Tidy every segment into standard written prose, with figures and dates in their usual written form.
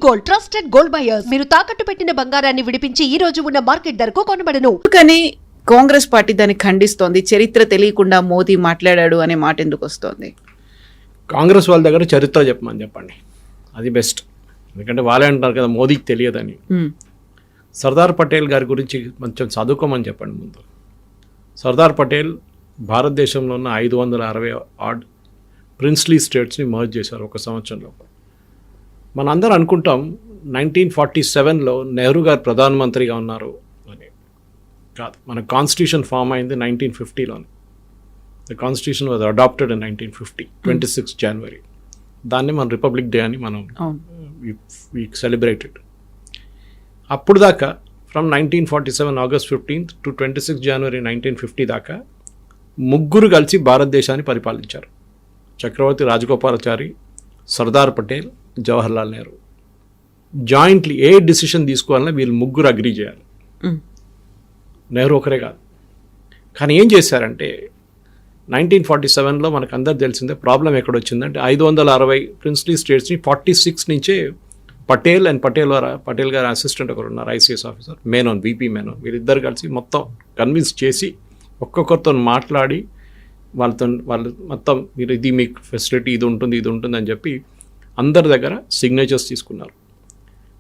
Gold, trusted gold buyers. మీరు తాకట్టు పెట్టిన బంగారాన్ని విడిపించి ఈ రోజు ఉన్న మార్కెట్ ధరకు కొనబడను. కానీ కాంగ్రెస్ పార్టీ దాన్ని ఖండిస్తోంది. చరిత్ర తెలియకుండా మోదీ మాట్లాడాడు అనే మాట ఎందుకు వస్తోంది? కాంగ్రెస్ వాళ్ళ దగ్గర చరిత్ర చెప్పండి, అది బెస్ట్. ఎందుకంటే వాళ్ళే అంటారు కదా మోదీకి తెలియదని. సర్దార్ పటేల్ గారి గురించి కొంచెం చదువుకోమని చెప్పండి ముందు. సర్దార్ పటేల్ భారతదేశంలో ఉన్న 560 ఆడ్ ప్రిన్స్లీ స్టేట్స్ని మర్జ్ చేశారు ఒక సంవత్సరంలో. మనందరం అనుకుంటాం 1947లో నెహ్రూ గారు ప్రధానమంత్రిగా ఉన్నారు అని. కాదు, మన కాన్స్టిట్యూషన్ ఫామ్ అయింది 1950లోనే. The constitution was adopted in 1950, 26 January. దాన్ని మన రిపబ్లిక్ డే అని మనం వీ సెలబ్రేటెడ్. అప్పుడు దాకా ఫ్రమ్ 1947 ఆగస్ట్ 15th టు 26 జనవరి 1950 దాకా ముగ్గురు కలిసి భారతదేశాన్ని పరిపాలించారు. చక్రవర్తి రాజగోపాలాచారి, సర్దార్ పటేల్, జవహర్లాల్ నెహ్రూ. జాయింట్లీ ఏ డిసిషన్ తీసుకోవాలన్నా వీళ్ళు ముగ్గురు అగ్రీ చేయాలి. నెహ్రూ ఒకరే కాదు. కానీ ఏం చేశారంటే 1947లో మనకు అందరు తెలిసిందే ప్రాబ్లం ఎక్కడొచ్చిందంటే 560 ప్రిన్స్లీ స్టేట్స్ని 46 నుంచే పటేల్ అండ్ పటేల్ గారు అసిస్టెంట్ ఒకరు ఉన్నారు, ఐసీఎస్ ఆఫీసర్, మేనోన్, వీపీ మేనోన్, వీళ్ళిద్దరు కలిసి మొత్తం కన్విన్స్ చేసి ఒక్కొక్కరితో మాట్లాడి వాళ్ళు మొత్తం మీరు ఇది మీకు ఫెసిలిటీ ఇది ఉంటుంది అని చెప్పి అందరి దగ్గర సిగ్నేచర్స్ తీసుకున్నారు.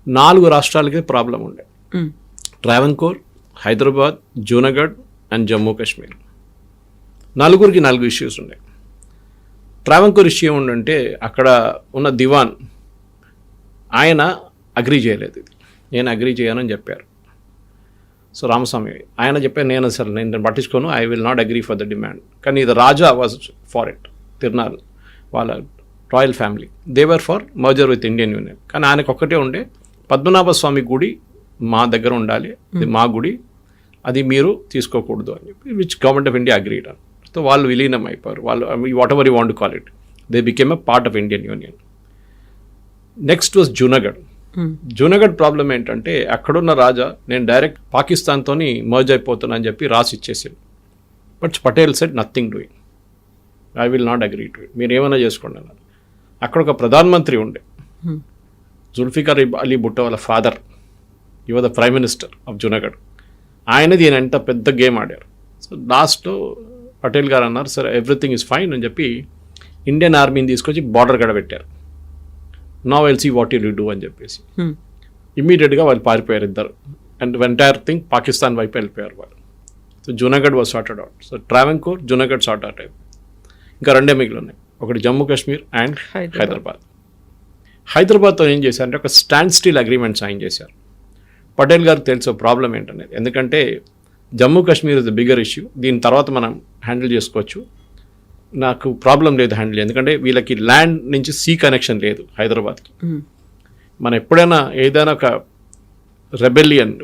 4 రాష్ట్రాలకి ప్రాబ్లం ఉండే: ట్రావెన్కోర్, హైదరాబాద్, జూనాగఢ్ అండ్ జమ్మూ కాశ్మీర్. 4 ఇష్యూస్ ఉన్నాయి. ట్రావెన్కోర్ ఇష్యూ ఏముందంటే అక్కడ ఉన్న దివాన్ ఆయన అగ్రీ చేయలేదు, ఇది నేను అగ్రీ చేయనని చెప్పారు. సో రామస్వామి ఆయన చెప్పారు నేను పట్టించుకోను, I will not agree for the demand. కానీ ఇది రాజా వాజ్ ఫార్ ఇట్. తిరునాల్ వాళ్ళ royal family they were for merger with Indian union. కానీ ఆయనకు ఒక్కటే ఉండే, పద్మనాభ స్వామి గుడి మా దగ్గర ఉండాలి, ఇది మా గుడి, అది మీరు తీసుకోకూడదు అని చెప్పి which government of India agreed అని. సో వాళ్ళు విలీనం అయిపోయారు. వాళ్ళు what ever you want to call it, they became a part of Indian union. Next was Junagadh. Junagadh problem ఏంటంటే అక్కడున్న రాజా నేను డైరెక్ట్ పాకిస్తాన్తో మర్జ్ అయిపోతున్నా అని చెప్పి రాసి ఇచ్చేసాడు. But Patel said nothing doing, I will not agree to it, మీరు ఏమైనా చేసుకోండి అన్నారు. అక్కడ ఒక ప్రధానమంత్రి ఉండే, జుల్ఫికర్ అలీ భుట్టో వాళ్ళ ఫాదర్, ఈ was the prime minister of Junagadh. ఆయన దీని ఎంత పెద్ద గేమ్ ఆడారు. సో లాస్ట్లో పటేల్ గారు అన్నారు సరే ఎవ్రీథింగ్ ఈజ్ ఫైన్ అని చెప్పి ఇండియన్ ఆర్మీని తీసుకొచ్చి బార్డర్ గడ పెట్టారు. Now will see what you do అని చెప్పేసి ఇమ్మీడియట్గా వాళ్ళు పారిపోయారు ఇద్దరు. అండ్ ఎంటైర్ థింగ్ పాకిస్తాన్ వైపు వెళ్ళిపోయారు వాళ్ళు. So Junagadh was sorted out. So Travancore, Junagadh sort out అయిపోయి ఇంకా 2 మిగిలి ఉన్నాయి, ఒకటి జమ్మూ కాశ్మీర్ అండ్ హైదరాబాద్. హైదరాబాద్తో ఏం చేశారంటే ఒక స్టాండ్ స్టిల్ అగ్రిమెంట్ సైన్ చేశారు. పటేల్ గారికి తెలుసు ప్రాబ్లం ఏంటనేది, ఎందుకంటే Jammu Kashmir is the bigger issue, దీని తర్వాత మనం హ్యాండిల్ చేసుకోవచ్చు, నాకు ప్రాబ్లం లేదు హ్యాండిల్, ఎందుకంటే వీళ్ళకి ల్యాండ్ నుంచి సీ కనెక్షన్ లేదు హైదరాబాద్కి. మనం ఎప్పుడైనా ఏదైనా ఒక రెబెలియన్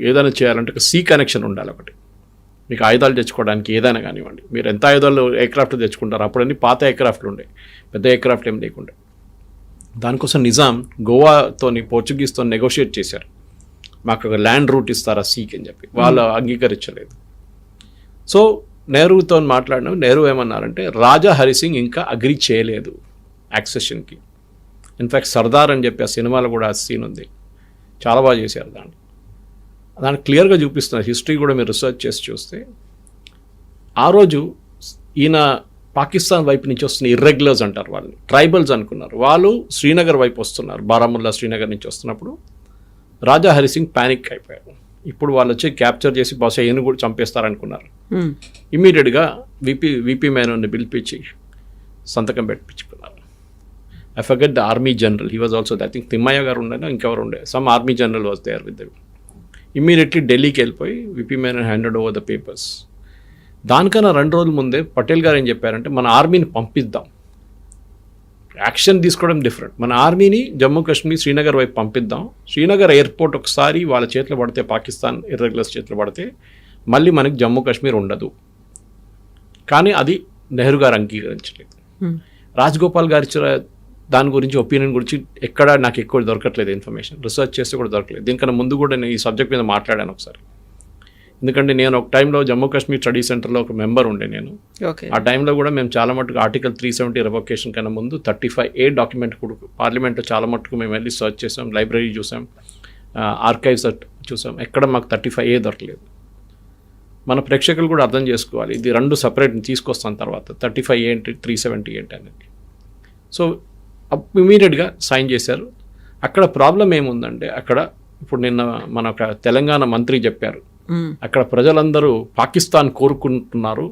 ఏదైనా చేయాలంటే ఒక సీ కనెక్షన్ ఉండాలి ఒకటి. మీకు ఆయుధాలు తెచ్చుకోవడానికి ఏదైనా కానివ్వండి, మీరు ఎంత ఆయుధాలు ఎయిర్క్రాఫ్ట్ తెచ్చుకుంటారు, అప్పుడన్నీ పాత ఎయిర్క్రాఫ్ట్లు ఉండే, పెద్ద ఎయిర్క్రాఫ్ట్ ఏం లేకుండే. దానికోసం నిజాం గోవాతోని పోర్చుగీస్తో నెగోషియేట్ చేశారు, మాకు ఒక ల్యాండ్ రూట్ ఇస్తారా సీకి అని చెప్పి. వాళ్ళు అంగీకరించలేదు. సో నెహ్రూతో మాట్లాడిన నెహ్రూ ఏమన్నారంటే రాజా హరిసింగ్ ఇంకా అగ్రీ చేయలేదు యాక్సెషన్కి. ఇన్ఫ్యాక్ట్ సర్దార్ అని చెప్పి ఆ సినిమాలో కూడా ఆ సీన్ ఉంది, చాలా బాగా చేశారు. దాన్ని క్లియర్గా చూపిస్తున్నారు. హిస్టరీ కూడా మీరు రీసెర్చ్ చేసి చూస్తే ఆ రోజు ఈయన పాకిస్తాన్ వైపు నుంచి వస్తున్న ఇర్రెగ్యులర్స్ అంటారు వాళ్ళని, ట్రైబల్స్ అనుకున్నారు. వాళ్ళు శ్రీనగర్ వైపు వస్తున్నారు, బారాముల్లా శ్రీనగర్ నుంచి వస్తున్నప్పుడు రాజా హరిసింగ్ ప్యానిక్ అయిపోయారు. ఇప్పుడు వాళ్ళు వచ్చి క్యాప్చర్ చేసి బహుశా ఈయన కూడా చంపేస్తారనుకున్నారు. ఇమ్మీడియట్గా వీపీ మేనోన్ని పిలిపించి సంతకం పెట్టించుకున్నారు. I forget the army general, he was also I think Thimmayya garu ఉండేనా ఇంకెవరు ఉండే, some army general was there with them. Immediately ఢిల్లీకి వెళ్ళిపోయి VP Menon handed over the papers. దానికన్నా 2 రోజుల ముందే పటేల్ గారు ఏం చెప్పారంటే మన ఆర్మీని పంపిద్దాం, యాక్షన్ తీసుకోవడం డిఫరెంట్, మన ఆర్మీని జమ్మూ కాశ్మీర్ శ్రీనగర్ వైపు పంపిద్దాం, శ్రీనగర్ ఎయిర్పోర్ట్ ఒకసారి వాళ్ళ చేతిలో పడితే, పాకిస్తాన్ ఇర్రెగ్యులర్స్ చేతిలో పడితే మళ్ళీ మనకి జమ్మూ కాశ్మీర్ ఉండదు. కానీ అది నెహ్రూ గారు అంగీకరించలేదు. రాజగోపాల్ గారు దాని గురించి ఒపీనియన్ గురించి ఎక్కడ నాకు ఎక్కువ దొరకట్లేదు ఇన్ఫర్మేషన్, రీసెర్చ్ చేస్తే కూడా దొరకలేదు. దీనికన్నా ముందు కూడా నేను ఈ సబ్జెక్ట్ మీద మాట్లాడాను ఒకసారి. ఎందుకంటే నేను ఒక టైంలో జమ్మూ కాశ్మీర్ స్టడీ సెంటర్లో ఒక మెంబర్ ఉండే నేను. ఓకే. ఆ టైంలో కూడా మేము చాలా మటుకు ఆర్టికల్ 370 రివోకేషన్ కన్నా ముందు 35A డాక్యుమెంట్ కూడా పార్లమెంట్లో చాలా మటుకు మేము వెళ్ళి సర్చ్ చేసాం, లైబ్రరీ చూసాం, ఆర్కైవ్స్ చూసాం. ఎక్కడ మాకు 35A దొరకలేదు. మన ప్రేక్షకులు కూడా అర్థం చేసుకోవాలి, ఇది రెండు సపరేట్ తీసుకొస్తాను తర్వాత 35A ఏంటి 370 ఏంటి అనేది. సో ఇమీడియట్గా సైన్ చేశారు. అక్కడ ప్రాబ్లం ఏముందంటే, అక్కడ ఇప్పుడు నిన్న మన ఒక తెలంగాణ మంత్రి చెప్పారు, అక్కడ ప్రజలందరూ పాకిస్తాన్ కోరుకుంటున్నారు,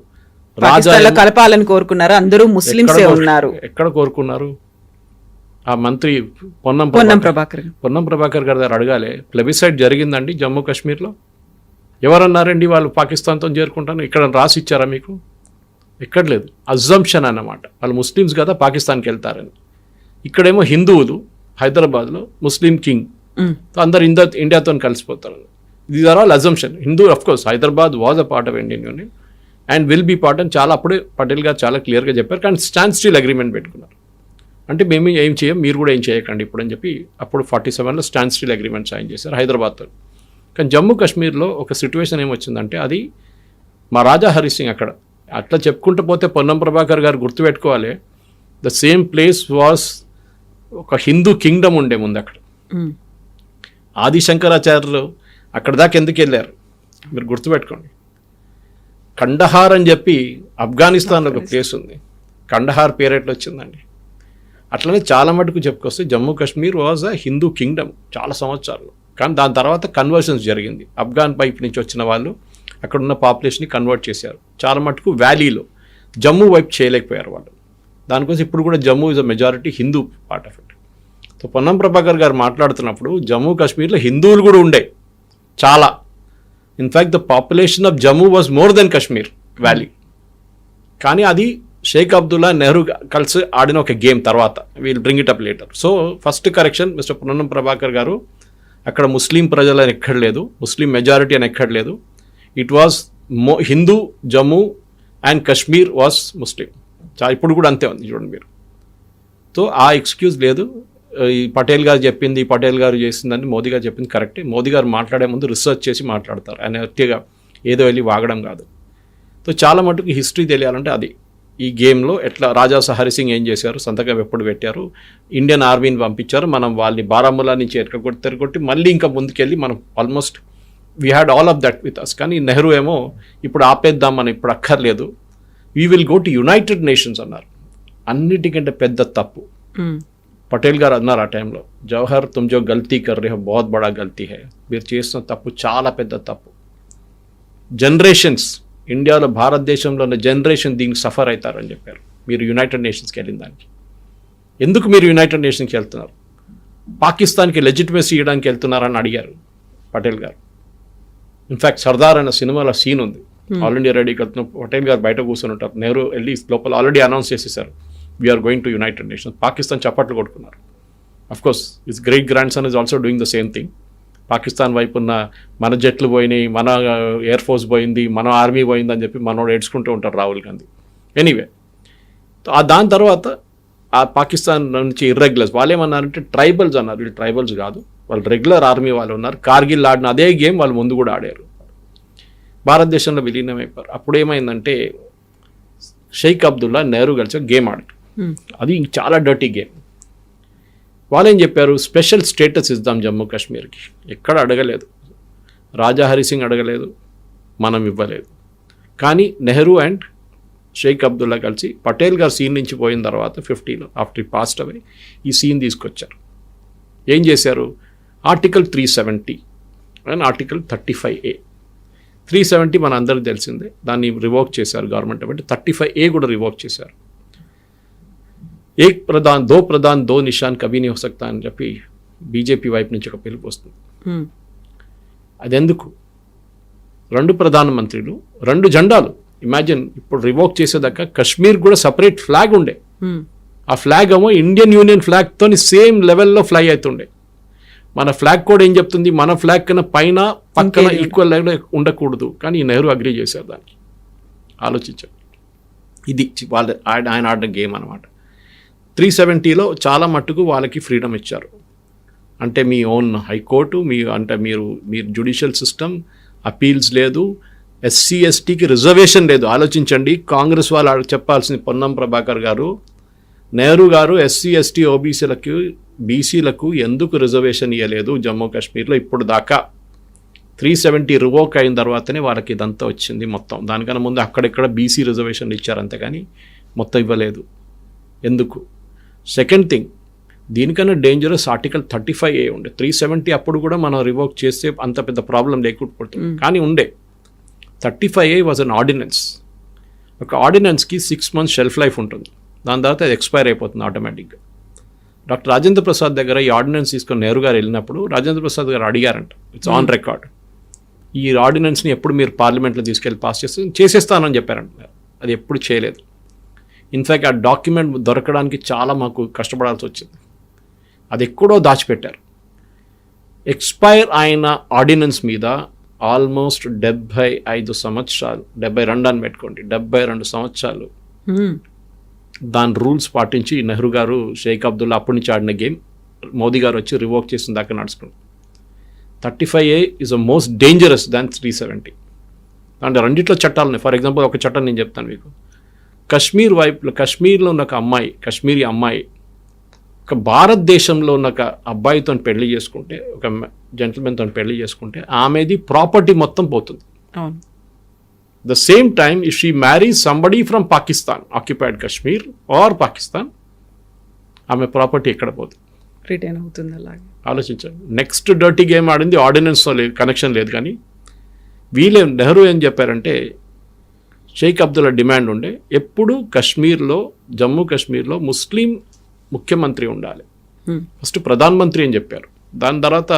రాజా కలపాలని కోరుకున్నారు, అందరూ ముస్లింసే ఉన్నారు. ఎక్కడ కోరుకున్నారు? ఆ మంత్రి పొన్నం ప్రభాకర్ గారి దగ్గర అడగాలి. ప్లెబిసైడ్ జరిగిందండి జమ్మూ కాశ్మీర్లో? ఎవరన్నారండి వాళ్ళు పాకిస్తాన్తో చేరుకుంటాను? ఇక్కడ రాసి ఇచ్చారా మీకు? ఎక్కడ లేదు. అజంప్షన్ అన్నమాట, వాళ్ళు ముస్లిమ్స్ కదా పాకిస్తాన్కి వెళ్తారని. ఇక్కడేమో హిందువులు, హైదరాబాద్లో ముస్లిం కింగ్, అందరు ఇండియాతో కలిసిపోతారు. These are all assumption. హిందూ of course Hyderabad was a part of Indian union and will be part అని చాలా అప్పుడే పటేల్ గారు చాలా క్లియర్గా చెప్పారు. కానీ స్టాండ్ స్టిల్ అగ్రిమెంట్ పెట్టుకున్నారు. అంటే మేము ఏం చేయం, మీరు కూడా ఏం చేయకండి ఇప్పుడు అని చెప్పి అప్పుడు 47లో స్టాండ్ స్టిల్ అగ్రిమెంట్ సైన్ చేశారు హైదరాబాద్తో. కానీ జమ్మూ కాశ్మీర్లో ఒక సిచ్యువేషన్ ఏమొచ్చిందంటే, అది మా రాజా హరి సింగ్ అక్కడ అట్లా చెప్పుకుంటూ పోతే పొన్నం ప్రభాకర్ గారు గుర్తుపెట్టుకోవాలి, ద సేమ్ ప్లేస్ వాస్ ఒక హిందూ కింగ్డమ్ ఉండే ముందు అక్కడ. ఆదిశంకరాచార్యులు అక్కడ దాకా ఎందుకు వెళ్ళారు మీరు గుర్తుపెట్టుకోండి. కండహార్ అని చెప్పి ఆఫ్ఘనిస్తాన్లో ఒక ప్లేస్ ఉంది, కండహార్ పేరు ఎట్లా వచ్చిందండి. అట్లనే చాలా మటుకు చెప్పుకొస్తే Jammu Kashmir was a Hindu kingdom చాలా సంవత్సరాలు. కానీ దాని తర్వాత కన్వర్షన్స్ జరిగింది. ఆఫ్ఘాన్ వైపు నుంచి వచ్చిన వాళ్ళు అక్కడున్న పాపులేషన్ని కన్వర్ట్ చేశారు. చాలా మటుకు వ్యాలీలో జమ్మూ వైపు చేయలేకపోయారు వాళ్ళు. దానికోసం ఇప్పుడు కూడా Jammu is a majority Hindu part of it. So Ponnam Prabhakar గారు మాట్లాడుతున్నప్పుడు జమ్మూ కాశ్మీర్లో హిందువులు కూడా ఉండే చాలా. In fact the population of Jammu was more than Kashmir valley. కానీ అది షేక్ అబ్దుల్లా నెహ్రూ కలిసి ఆడిన ఒక గేమ్. తర్వాత wheel bring it up later. So first correction, mister Ponnam Prabhakar గారు, అక్కడ ముస్లిం ప్రజలు అని ఎక్కడ లేదు, ముస్లిం మెజారిటీ అని ఎక్కడ లేదు. It was Hindu Jammu and Kashmir was Muslim. ఇప్పుడు కూడా అంతే ఉంది చూడండి మీరు. సో ఆ ఎక్స్క్యూజ్ లేదు. ఈ పటేల్ గారు చెప్పింది, పటేల్ గారు చేసిందని మోదీ గారు చెప్పింది కరెక్టే. మోదీ గారు మాట్లాడే ముందు రీసెర్చ్ చేసి మాట్లాడతారు, ఆయన అతిగా ఏదో వెళ్ళి వాగడం కాదు. సో చాలా మటుకు హిస్టరీ తెలియాలంటే అది. ఈ గేమ్లో ఎట్లా రాజా హరి సింగ్ ఏం చేశారు, సంతకం ఎప్పుడు పెట్టారు, ఇండియన్ ఆర్మీని పంపించారు, మనం వాళ్ళని బారాముల్లా నుంచి తిరగొట్టి మళ్ళీ ఇంకా ముందుకెళ్ళి మనం almost we had all of that with us. కానీ నెహ్రూ ఏమో ఇప్పుడు ఆపేద్దాం, మనం ఇప్పుడు అక్కర్లేదు, we will go to United Nations అన్నారు. అన్నిటికంటే పెద్ద తప్పు పటేల్ గారు అన్నారు ఆ టైంలో, జవహర్ తుమ్ జో గల్తీ కర్ రే హో బహుత్ బడా గల్తీ హై, మీరు చేస్తున్న తప్పు చాలా పెద్ద తప్పు. జనరేషన్స్ ఇండియాలో భారతదేశంలో ఉన్న జనరేషన్ దీనికి సఫర్ అవుతారని చెప్పారు మీరు యునైటెడ్ నేషన్స్కి వెళ్ళిన దానికి. ఎందుకు మీరు యునైటెడ్ నేషన్స్కి వెళ్తున్నారు? పాకిస్తాన్కి లెజిటిమసీ ఇవ్వడానికి వెళ్తున్నారని అడిగారు పటేల్ గారు. ఇన్ఫ్యాక్ట్ సర్దార్ అనే సినిమాలో సీన్ ఉంది, ఆల్ ఇండియా రెడీకి వెళ్తున్న పటేల్ గారు బయట కూర్చొని ఉంటారు, నెహ్రూ వెళ్ళి లోపల ఆల్రెడీ అనౌన్స్ చేసేసారు we're going to United Nations. Pakistan చప్పట్లు కొట్టుకున్నారు. Of course is great grand son is also doing the same thing. Pakistan వైపు ఉన్న మన జట్లు పోయినాయి, మన ఎయిర్ ఫోర్స్ పోయింది, మన ఆర్మీ పోయింది అని చెప్పి మనోడు ఏడ్చుకుంటూ ఉంటారు రాహుల్ గాంధీ. ఎనీవే, దాని తర్వాత ఆ పాకిస్తాన్ నుంచి ఇర్రెగ్యులర్స్ వాళ్ళు ఏమన్నారంటే ట్రైబల్స్ అన్నారు. వీళ్ళు ట్రైబల్స్ కాదు, వాళ్ళు రెగ్యులర్ ఆర్మీ వాళ్ళు ఉన్నారు. కార్గిల్ ఆడిన అదే గేమ్ వాళ్ళు ముందు కూడా ఆడారు, భారతదేశంలో విలీనం అయిపోయారు. అప్పుడు ఏమైందంటే షేక్ అబ్దుల్లా నెహ్రూ కలిసి గేమ్ ఆడారు. అది చాలా డర్టీ గేమ్. వాళ్ళు ఏం చెప్పారు, స్పెషల్ స్టేటస్ ఇద్దాం జమ్మూ కాశ్మీర్కి. ఎక్కడ అడగలేదు, రాజా హరి సింగ్ అడగలేదు, మనం ఇవ్వలేదు. కానీ నెహ్రూ అండ్ షేక్ అబ్దుల్లా కలిసి పటేల్ గారు సీన్ నుంచి పోయిన తర్వాత 50లో ఆఫ్టర్ పాస్ట్ అవే ఈ సీన్ తీసుకొచ్చారు. ఏం చేశారు, ఆర్టికల్ 370 అండ్ ఆర్టికల్ 35A. 370 మన అందరికీ తెలిసిందే, దాన్ని రివోక్ చేశారు గవర్నమెంట్. బట్టి 35A కూడా రివోక్ చేశారు. ఏక్ ప్రధాన్ దో నిషాన్ కభీ నీ హో సక్తా అని చెప్పి బీజేపీ వైపు నుంచి ఒక పిలుపు వస్తుంది. అదెందుకు? 2 ప్రధానమంత్రులు, 2 జెండాలు. ఇమాజిన్, ఇప్పుడు రివోక్ చేసేదాకా కశ్మీర్ కూడా సపరేట్ ఫ్లాగ్ ఉండే. ఆ ఫ్లాగ్ ఏమో ఇండియన్ యూనియన్ ఫ్లాగ్తో సేమ్ లెవెల్లో ఫ్లై అవుతుండే. మన ఫ్లాగ్ కూడా ఏం చెప్తుంది, మన ఫ్లాగ్ కన్నా పైన పక్కన ఈక్వల్ లెవెల్లో ఉండకూడదు. కానీ ఈ నెహ్రూ అగ్రీ చేశారు దానికి. ఆలోచించారు, ఇది ఆయన ఆడిన గేమ్ అనమాట. 370లో చాలా మట్టుకు వాళ్ళకి ఫ్రీడమ్ ఇచ్చారు. అంటే మీ ఓన్ హైకోర్టు, మీరు జుడిషియల్ సిస్టమ్, అపీల్స్ లేదు, ఎస్సీ ఎస్టీకి రిజర్వేషన్ లేదు. ఆలోచించండి, కాంగ్రెస్ వాళ్ళు చెప్పాల్సింది పొన్నం ప్రభాకర్ గారు, నెహ్రూ గారు ఎస్సీ ఎస్టీ ఓబీసీలకు బీసీలకు ఎందుకు రిజర్వేషన్ ఇవ్వలేదు జమ్మూ కాశ్మీర్లో ఇప్పుడు దాకా. 370 రివోక్ అయిన తర్వాతనే వాళ్ళకి ఇదంతా వచ్చింది మొత్తం. దానికన్నా ముందు అక్కడెక్కడ బీసీ రిజర్వేషన్ ఇచ్చారు అంతేగాని మొత్తం ఇవ్వలేదు. ఎందుకు? సెకండ్ థింగ్, దీనికన్నా డేంజరస్ ఆర్టికల్ 35A ఉండే. 370 అప్పుడు కూడా మనం రివోక్ చేస్తే అంత పెద్ద ప్రాబ్లం లేకపోతుంది, కానీ ఉండే 35A వాజ్ అన్ ఆర్డినెన్స్. ఒక ఆర్డినెన్స్కి 6 months షెల్ఫ్ లైఫ్ ఉంటుంది, దాని తర్వాత అది ఎక్స్పైర్ అయిపోతుంది ఆటోమేటిక్గా. డాక్టర్ రాజేంద్ర ప్రసాద్ దగ్గర ఈ ఆర్డినెన్స్ తీసుకొని నెహ్రూ గారు వెళ్ళినప్పుడు రాజేంద్ర ప్రసాద్ గారు అడిగారంట, ఇట్స్ ఆన్ రికార్డ్, ఈ ఆర్డినెన్స్ని ఎప్పుడు మీరు పార్లమెంట్లో తీసుకెళ్ళి పాస్ చేసేస్తానని చెప్పారంట. అది ఎప్పుడు చేయలేదు. ఇన్ఫ్యాక్ట్ ఆ డాక్యుమెంట్ దొరకడానికి చాలా మాకు కష్టపడాల్సి వచ్చింది. అది ఎక్కడో దాచిపెట్టారు. ఎక్స్పైర్ అయిన ఆర్డినెన్స్ మీద ఆల్మోస్ట్ 75 సంవత్సరాలు, 72 అని పెట్టుకోండి, 72 సంవత్సరాలు దాని రూల్స్ పాటించి నెహ్రూ గారు, షేక్ అబ్దుల్లా అప్పటి నుంచి ఆడిన గేమ్ మోదీ గారు వచ్చి రివోక్ చేసిన దాకా నడుచుకుంటారు. 35A is a most dangerous than 370. అంటే రెండిట్లో చట్టాలు ఉన్నాయి. ఫర్ ఎగ్జాంపుల్ ఒక చట్టం నేను చెప్తాను మీకు. కశ్మీర్లో ఉన్న ఒక అమ్మాయి, కశ్మీరీ అమ్మాయి ఒక భారతదేశంలో ఉన్న ఒక అబ్బాయితో పెళ్లి చేసుకుంటే, ఒక జెంటిల్మెన్తో పెళ్లి చేసుకుంటే ఆమెది ప్రాపర్టీ మొత్తం పోతుంది. The same time if she marries somebody from Pakistan, occupied Kashmir or Pakistan, ఆమె ప్రాపర్టీ ఎక్కడ పోతుంది? రిటైన్ అవుతుంది. అలాగే ఆలోచించండి. నెక్స్ట్ డర్టీ గేమ్ ఆడింది, ఆర్డినెన్స్తో లేదు, కనెక్షన్ లేదు. కానీ నెహ్రూ ఏం చెప్పారంటే, షేక్ అబ్దుల్లా డిమాండ్ ఉండే, ఎప్పుడు కశ్మీర్లో, జమ్మూ కాశ్మీర్లో ముస్లిం ముఖ్యమంత్రి ఉండాలి. ఫస్ట్ ప్రధానమంత్రి అని చెప్పారు. దాని తర్వాత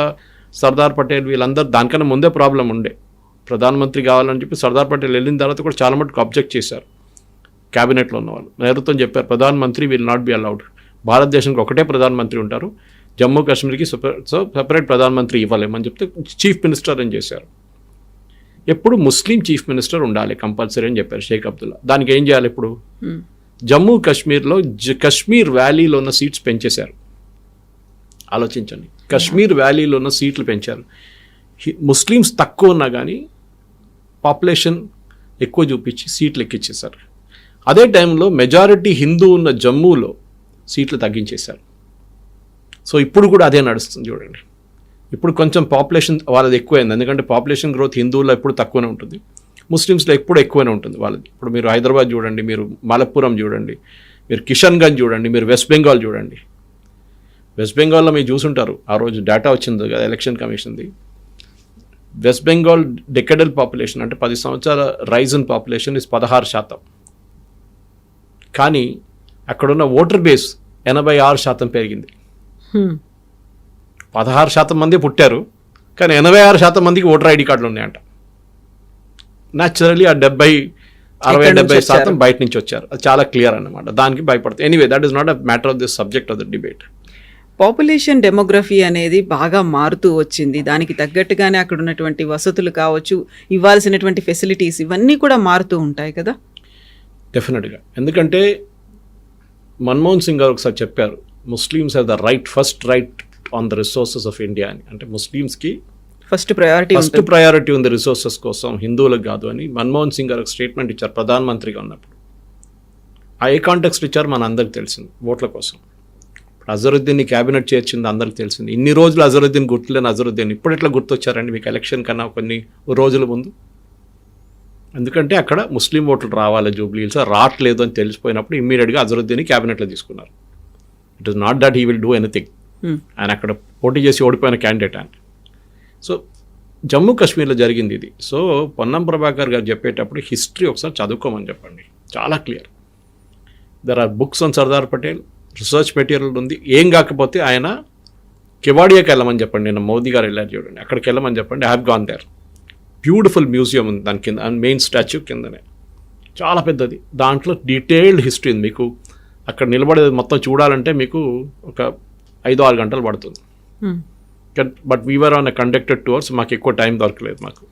సర్దార్ పటేల్ వీళ్ళందరూ, దానికన్నా ముందే ప్రాబ్లం ఉండే, ప్రధానమంత్రి కావాలని చెప్పి సర్దార్ పటేల్ వెళ్ళిన తర్వాత కూడా చాలా మటుకు అబ్జెక్ట్ చేశారు క్యాబినెట్లో ఉన్న వాళ్ళు. నెహ్రూతో చెప్పారు, ప్రధానమంత్రి విల్ నాట్ బి అలౌడ్, భారతదేశానికి ఒకటే ప్రధానమంత్రి ఉంటారు, జమ్మూ కాశ్మీర్కి సెపరేట్ ప్రధానమంత్రి ఇవ్వలేమని చెప్తే చీఫ్ మినిస్టర్ అని చేశారు. ఎప్పుడు ముస్లిం చీఫ్ మినిస్టర్ ఉండాలి కంపల్సరీ అని చెప్పారు షేక్ అబ్దుల్లా. దానికి ఏం చేయాలి? ఇప్పుడు జమ్మూ కాశ్మీర్లో కశ్మీర్ వ్యాలీలో ఉన్న సీట్స్ పెంచేశారు. ఆలోచించండి, కశ్మీర్ వ్యాలీలో ఉన్న సీట్లు పెంచారు. ముస్లిమ్స్ తక్కువ ఉన్నా కానీ పాపులేషన్ ఎక్కువ చూపించి సీట్లు ఎక్కించేశారు. అదే టైంలో మెజారిటీ హిందూ ఉన్న జమ్మూలో సీట్లు తగ్గించేశారు. సో ఇప్పుడు కూడా అదే నడుస్తుంది చూడండి. ఇప్పుడు కొంచెం పాపులేషన్ వాళ్ళది ఎక్కువైంది, ఎందుకంటే పాపులేషన్ గ్రోత్ హిందువుల్లో ఎప్పుడు తక్కువనే ఉంటుంది, ముస్లిమ్స్లో ఎప్పుడు ఎక్కువనే ఉంటుంది వాళ్ళది. ఇప్పుడు మీరు హైదరాబాద్ చూడండి, మీరు మలప్పురం చూడండి, మీరు కిషన్గంజ్ చూడండి, మీరు వెస్ట్ బెంగాల్ చూడండి. వెస్ట్ బెంగాల్లో మీరు చూసుంటారు, ఆ రోజు డేటా వచ్చింది కదా ఎలక్షన్ కమిషన్ది. వెస్ట్ బెంగాల్ డెకెడల్ పాపులేషన్ అంటే 10 సంవత్సరాల రైజ్ ఇన్ పాపులేషన్ ఇస్ 16%. కానీ అక్కడున్న ఓటర్ బేస్ 86% పెరిగింది. 16% మంది పుట్టారు, కానీ 86% మందికి ఓటర్ ఐడి కార్డులు ఉన్నాయంట. న్యాచురలీ ఆ 60-70% బయట నుంచి వచ్చారు. అది చాలా క్లియర్ అన్నమాట. దానికి భయపడతారు. Anyway, that is not a matter of this subject of the debate. Population demography అనేది బాగా మారుతూ వచ్చింది. దానికి తగ్గట్టుగానే అక్కడ ఉన్నటువంటి వసతులు కావచ్చు, ఇవ్వాల్సినటువంటి ఫెసిలిటీస్, ఇవన్నీ కూడా మారుతూ ఉంటాయి కదా. డెఫినెట్గా. ఎందుకంటే మన్మోహన్ సింగ్ గారు ఒకసారి చెప్పారు, Muslims have the first right on the resources of India అని. అంటే ముస్లిమ్స్కి ఫస్ట్ ప్రయారిటీ ఉంది రిసోర్సెస్ కోసం, హిందువులకు కాదు అని మన్మోహన్ సింగ్ గారు ఒక స్టేట్మెంట్ ఇచ్చారు ప్రధానమంత్రిగా ఉన్నప్పుడు. ఆ ఏ కాంటెక్స్ట్ ఇచ్చారు మన అందరికి తెలిసింది, ఓట్ల కోసం. అజరుద్దీన్ని క్యాబినెట్ చేర్చింది అందరికి తెలిసింది. ఇన్ని రోజులు అజరుద్దీన్ గుర్తులేని అజరుద్దీన్ ఇప్పుడు ఎట్లా గుర్తొచ్చారండి మీకు ఎలక్షన్ కన్నా కొన్ని రోజుల ముందు? ఎందుకంటే అక్కడ ముస్లిం ఓట్లు రావాలి జూబ్లీహిల్స్, రావట్లేదు అని తెలిసిపోయినప్పుడు ఇమ్మీడియట్గా అజరుద్దీన్ని క్యాబినెట్లో తీసుకున్నారు. It is not that he will do anything. ఆయన అక్కడ పోటీ చేసి ఓడిపోయిన క్యాండిడేట్ ఆయన. సో జమ్మూ కాశ్మీర్లో జరిగింది ఇది. సో పొన్నం ప్రభాకర్ గారు చెప్పేటప్పుడు హిస్టరీ ఒకసారి చదువుకోమని చెప్పండి, చాలా clear. There are books on Sardar Patel, research material ఉంది. ఏం కాకపోతే ఆయన కెవాడియాకి వెళ్ళమని చెప్పండి, నేను మోదీ గారు వెళ్ళారు చూడండి, అక్కడికి వెళ్ళమని చెప్పండి. I have gone there. Beautiful museum ఉంది దాని కింద, మెయిన్ స్టాచ్యూ కిందనే, చాలా పెద్దది. దాంట్లో డీటెయిల్డ్ హిస్టరీ ఉంది. మీకు అక్కడ నిలబడేది మొత్తం చూడాలంటే మీకు ఒక 5-6 గంటలు పడుతుంది. But Weaver on a conducted tours, మాకు ఎక్కువ టైం దొరకలేదు మాకు.